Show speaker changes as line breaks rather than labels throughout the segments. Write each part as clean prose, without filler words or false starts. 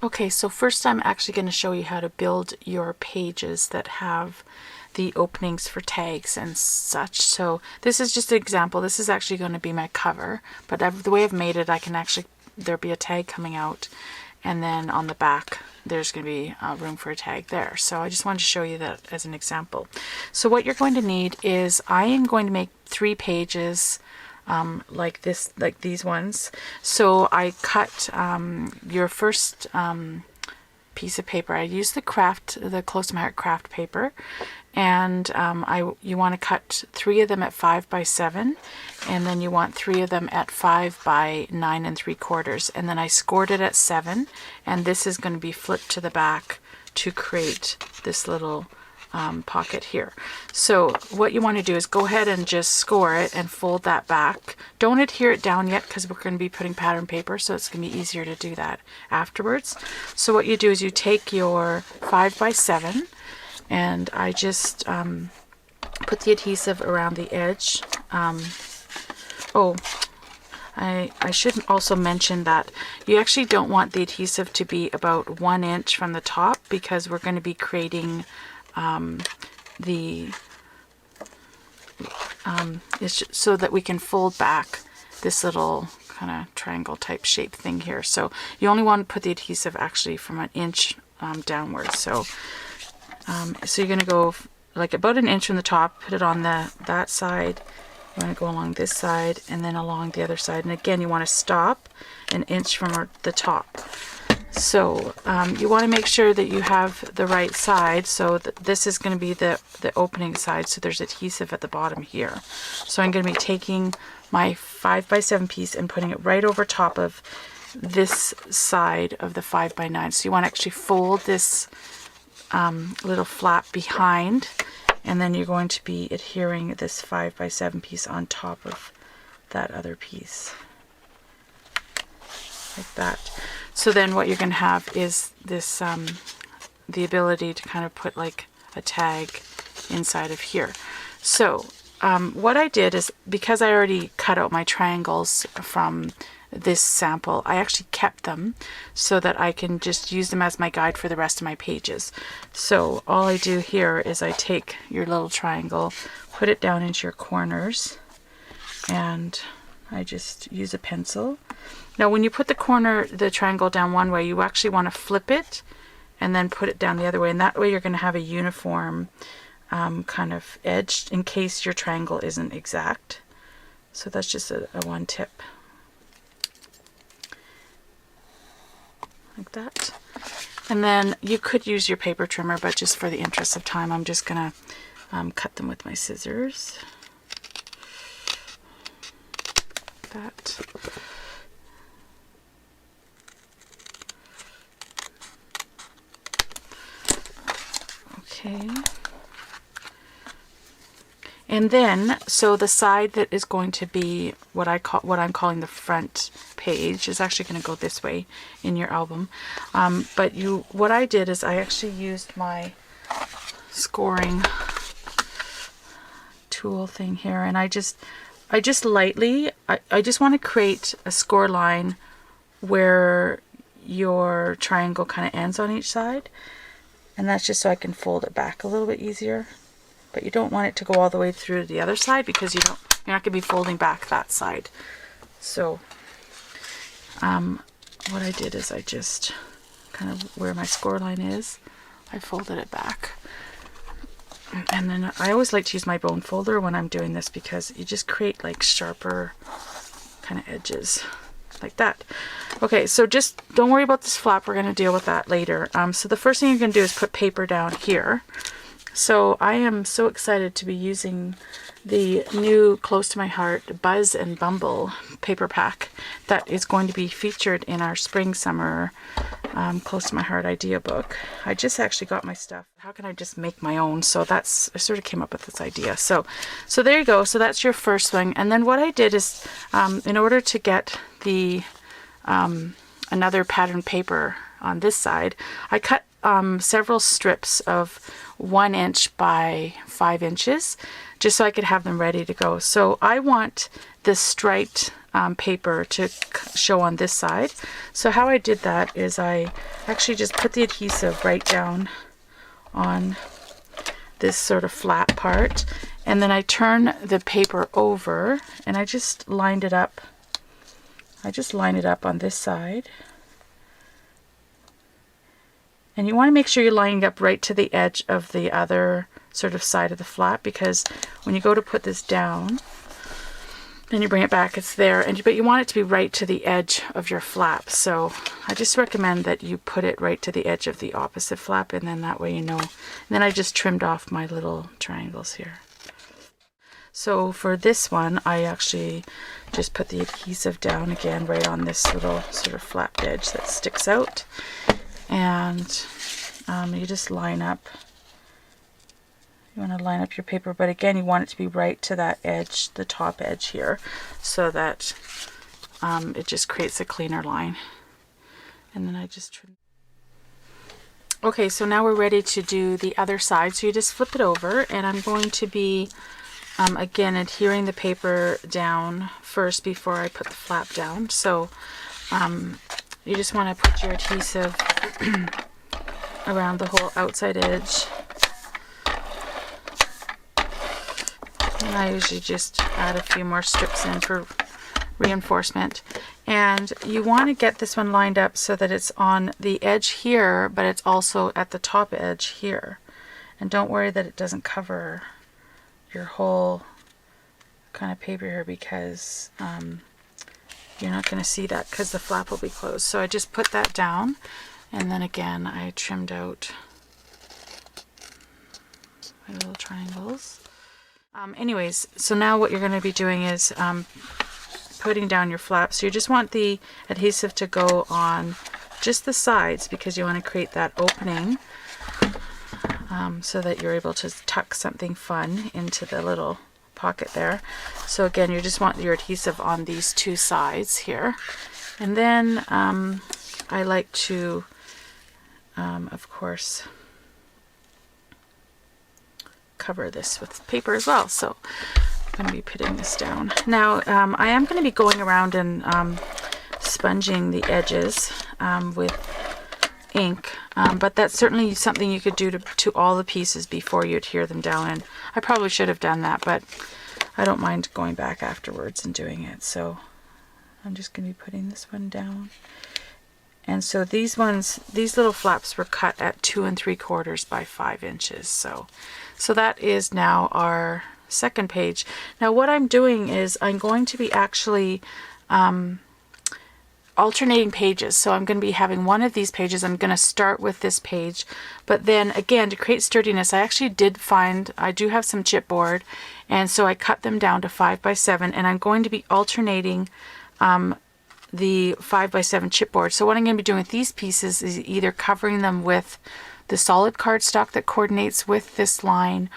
Okay, so first I'm actually going to show you how to build your pages that have the openings for tags and such. So this is just an example. This is actually going to be my cover, but the way I've made it, I can actually, there'll be a tag coming out, and then on the back there's going to be room for a tag there. So I just wanted to show you that as an example. So what you're going to need is, I am going to make 3 pages like this, like these ones. So I cut your first piece of paper. I use the Close to My Heart craft paper, and you want to cut 3 of them at 5 by 7, and then you want 3 of them at 5 by 9 3/4, and then I scored it at 7, and this is going to be flipped to the back to create this little pocket here. So what you want to do is go ahead and just score it and fold that back. Don't adhere it down yet, because we're going to be putting pattern paper, so it's going to be easier to do that afterwards. So what you do is you take your 5 by 7, and I just put the adhesive around the edge. I should also mention that you actually don't want the adhesive to be about 1 inch from the top, because we're going to be creating so that we can fold back this little kind of triangle type shape thing here. So you only want to put the adhesive actually from 1 inch downwards. So you're going to go like about 1 inch from the top, put it on that side. You want to go along this side and then along the other side. And again, you want to stop 1 inch from the top. So you want to make sure that you have the right side. So this is going to be the opening side. So there's adhesive at the bottom here. So I'm going to be taking my 5 by 7 piece and putting it right over top of this side of the 5 by 9. So you want to actually fold this little flap behind, and then you're going to be adhering this 5 by 7 piece on top of that other piece, like that. So then what you're going to have is this, the ability to kind of put like a tag inside of here. So what I did is, because I already cut out my triangles from this sample, I actually kept them so that I can just use them as my guide for the rest of my pages. So all I do here is I take your little triangle, put it down into your corners, and I just use a pencil. Now when you put the triangle down one way, you actually want to flip it and then put it down the other way, and that way you're going to have a uniform kind of edge in case your triangle isn't exact. So that's just a one tip. Like that. And then you could use your paper trimmer, but just for the interest of time, I'm just going to cut them with my scissors. Like that. Okay. And then, so the side that is going to be what I'm calling the front page is actually going to go this way in your album. But what I did is I actually used my scoring tool thing here, and I just lightly, I just want to create a score line where your triangle kind of ends on each side, and that's just so I can fold it back a little bit easier. But you don't want it to go all the way through to the other side, because you're not going to be folding back that side. So what I did is I just kind of, where my score line is, I folded it back. And then I always like to use my bone folder when I'm doing this, because you just create like sharper kind of edges like that. Okay, so just don't worry about this flap. We're going to deal with that later. So the first thing you're going to do is put paper down here. So I am so excited to be using the new Close to My Heart Buzz and Bumble paper pack that is going to be featured in our spring summer Close to My Heart idea book. I just actually got my stuff. How can I just make my own? So I sort of came up with this idea. So there you go. So that's your first thing. And then what I did is, in order to get the another pattern paper on this side, I cut several strips of 1 inch by 5 inches, just so I could have them ready to go. So I want this striped paper to show on this side. So how I did that is I actually just put the adhesive right down on this sort of flat part, and then I turn the paper over and I just lined it up. I just line it up on this side. And you want to make sure you're lining up right to the edge of the other sort of side of the flap, because when you go to put this down, then you bring it back, it's there, but you want it to be right to the edge of your flap. So I just recommend that you put it right to the edge of the opposite flap, and then that way you know. And then I just trimmed off my little triangles here. So for this one, I actually just put the adhesive down again right on this little sort of flapped edge that sticks out. And you just line up. You want to line up your paper, but again, you want it to be right to that edge, the top edge here, so that it just creates a cleaner line. And then I just trim. Okay, so now we're ready to do the other side. So you just flip it over, and I'm going to be again adhering the paper down first before I put the flap down. So you just want to put your adhesive around the whole outside edge. And I usually just add a few more strips in for reinforcement. And you want to get this one lined up so that it's on the edge here, but it's also at the top edge here. And don't worry that it doesn't cover your whole kind of paper here, because you're not going to see that because the flap will be closed. So I just put that down, and then again I trimmed out my little triangles. Anyways, so now what you're going to be doing is putting down your flap. So you just want the adhesive to go on just the sides, because you want to create that opening so that you're able to tuck something fun into the little pocket there. So again, you just want your adhesive on these two sides here. And then I like to, of course, cover this with paper as well. So I'm going to be putting this down. Now I am going to be going around and sponging the edges with ink, but that's certainly something you could do to all the pieces before you adhere them down, and I probably should have done that, but I don't mind going back afterwards and doing it. So I'm just going to be putting this one down. And so these little flaps were cut at 2 3/4 by 5 inches. So that is now our second page. Now what I'm doing is I'm going to be actually alternating pages. So I'm going to be having one of these pages. I'm going to start with this page, but then again, to create sturdiness, I actually did find, I do have some chipboard, and so I cut them down to 5 by 7, and I'm going to be alternating the 5 by 7 chipboard. So what I'm going to be doing with these pieces is either covering them with the solid cardstock that coordinates with this line,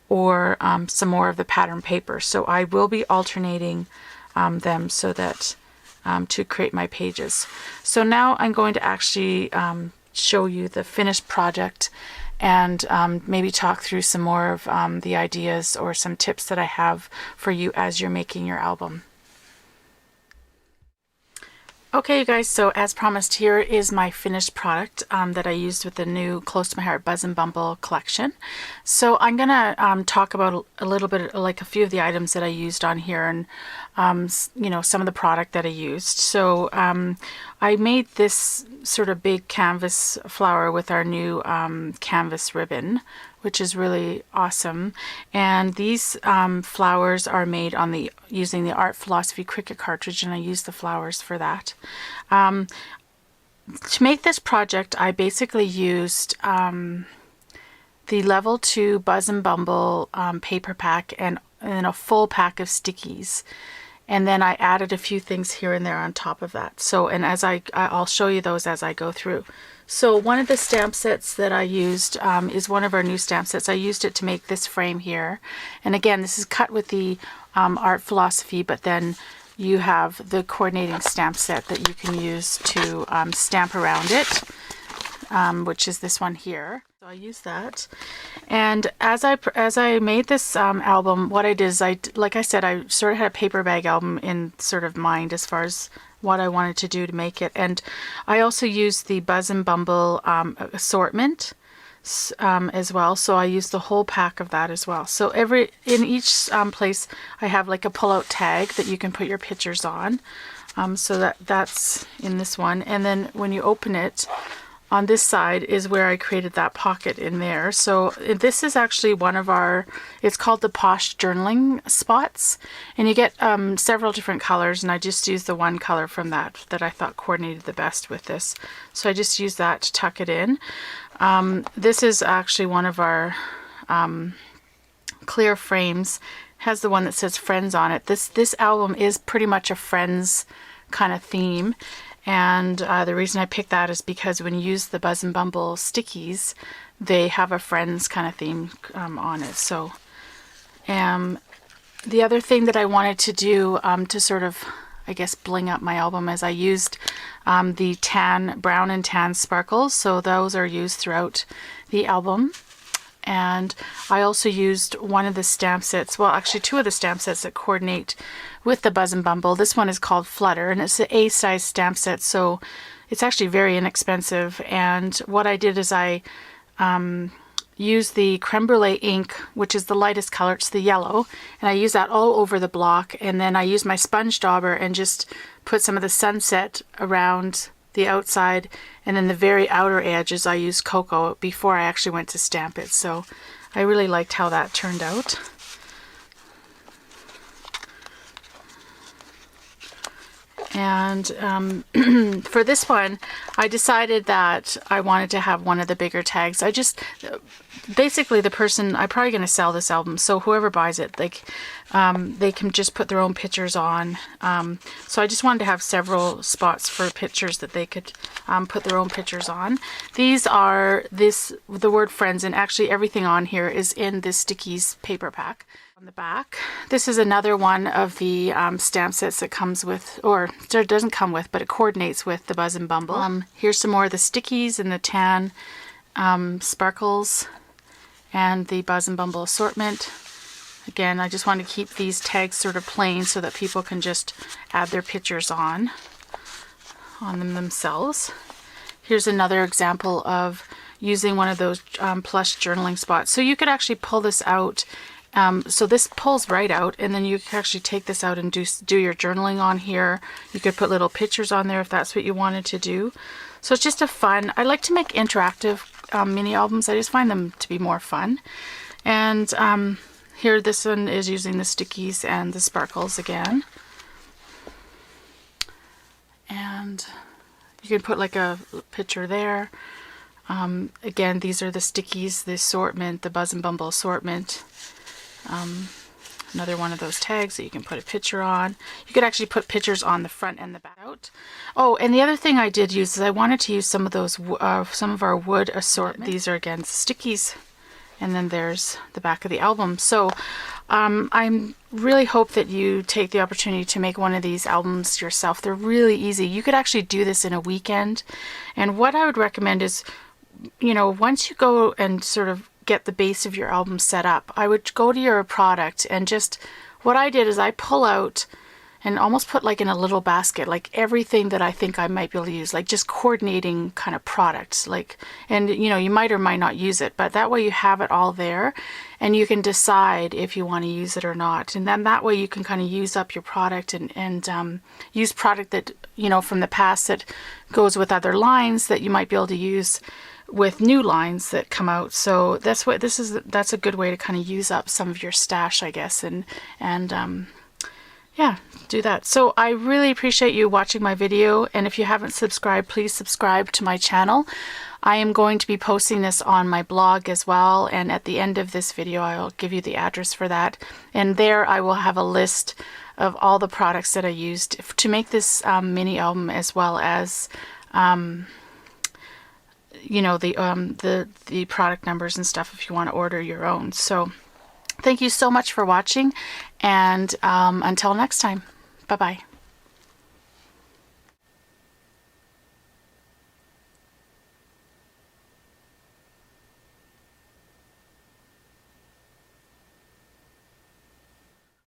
or some more of the pattern paper. So I will be alternating them so that to create my pages. So now I'm going to actually show you the finished project, and maybe talk through some more of the ideas or some tips that I have for you as you're making your album. Okay, you guys, so as promised, here is my finished product that I used with the new Close to My Heart Buzz and Bumble collection. So I'm going to talk about a little bit, like a few of the items that I used on here, and you know, some of the product that I used. So I made this sort of big canvas flower with our new canvas ribbon, which is really awesome. And these flowers are made on using the Art Philosophy Cricut cartridge, and I used the flowers for that. To make this project, I basically used the level 2 Buzz and Bumble paper pack and a full pack of stickies. And then I added a few things here and there on top of that. So, and as I'll show you those as I go through. So one of the stamp sets that I used is one of our new stamp sets. I used it to make this frame here. And again, this is cut with the Art Philosophy, but then you have the coordinating stamp set that you can use to stamp around it. which is this one here. So I use that. And as I made this album, what I did is like I said, I sort of had a paper bag album in sort of mind as far as what I wanted to do to make it. And I also used the Buzz and Bumble assortment as well. So I used the whole pack of that as well. So in each place I have like a pull-out tag that you can put your pictures on. So that's in this one. And then when you open it, on this side is where I created that pocket in there. So this is actually one of it's called the Posh Journaling Spots. And you get several different colors, and I just used the one color from that I thought coordinated the best with this. So I just used that to tuck it in. This is actually one of our clear frames. Has the one that says Friends on it. This album is pretty much a Friends kind of theme. And the reason I picked that is because when you use the Buzz and Bumble stickies, they have a Friends kind of theme on it. So the other thing that I wanted to do to sort of, I guess, bling up my album is I used the brown and tan sparkles. So those are used throughout the album. And I also used one of the stamp sets, well actually two of the stamp sets that coordinate with the Buzz and Bumble. This one is called Flutter, and it's an A-size stamp set, so it's actually very inexpensive. And what I did is I used the creme brulee ink, which is the lightest color, it's the yellow, and I used that all over the block. And then I used my sponge dauber and just put some of the sunset around the outside, and then the very outer edges I used cocoa before I actually went to stamp it. So I really liked how that turned out. And for this one, I decided that I wanted to have one of the bigger tags. Basically the person, I'm probably going to sell this album, so whoever buys it, they can just put their own pictures on. So I just wanted to have several spots for pictures that they could put their own pictures on. These are the word Friends, and actually everything on here is in this stickies paper pack. On the back, this is another one of the stamp sets that comes with, or it doesn't come with, but it coordinates with the Buzz and Bumble. Here's some more of the stickies and the tan sparkles and the Buzz and Bumble assortment. Again, I just want to keep these tags sort of plain so that people can just add their pictures on them themselves. Here's another example of using one of those plush journaling spots. So you could actually pull this out. So this pulls right out, and then you can actually take this out and do your journaling on here. You could put little pictures on there if that's what you wanted to do. So it's just I like to make interactive mini albums. I just find them to be more fun. And here, this one is using the stickies and the sparkles again. And you can put like a picture there. Again, these are the stickies, the assortment, the Buzz and Bumble assortment. Another one of those tags that you can put a picture on. You could actually put pictures on the front and the back. Oh, and the other thing I did use is I wanted to use some of our wood assortment. These are again stickies, and then there's the back of the album. So I really hope that you take the opportunity to make one of these albums yourself. They're really easy. You could actually do this in a weekend. And what I would recommend is, once you go and sort of get the base of your album set up, I would go to your product, and just what I did is I pull out and almost put like in a little basket, like everything that I think I might be able to use, like just coordinating kind of products, and you might or might not use it, but that way you have it all there and you can decide if you want to use it or not. And then that way you can kind of use up your product and use product that, from the past that goes with other lines that you might be able to use with new lines that come out. So that's a good way to kind of use up some of your stash, I guess, and yeah, do that. So I really appreciate you watching my video, and if you haven't subscribed, please subscribe to my channel. I am going to be posting this on my blog as well, and at the end of this video I'll give you the address for that, and there I will have a list of all the products that I used to make this mini album, as well as the product numbers and stuff if you want to order your own. So thank you so much for watching, and until next time, bye bye.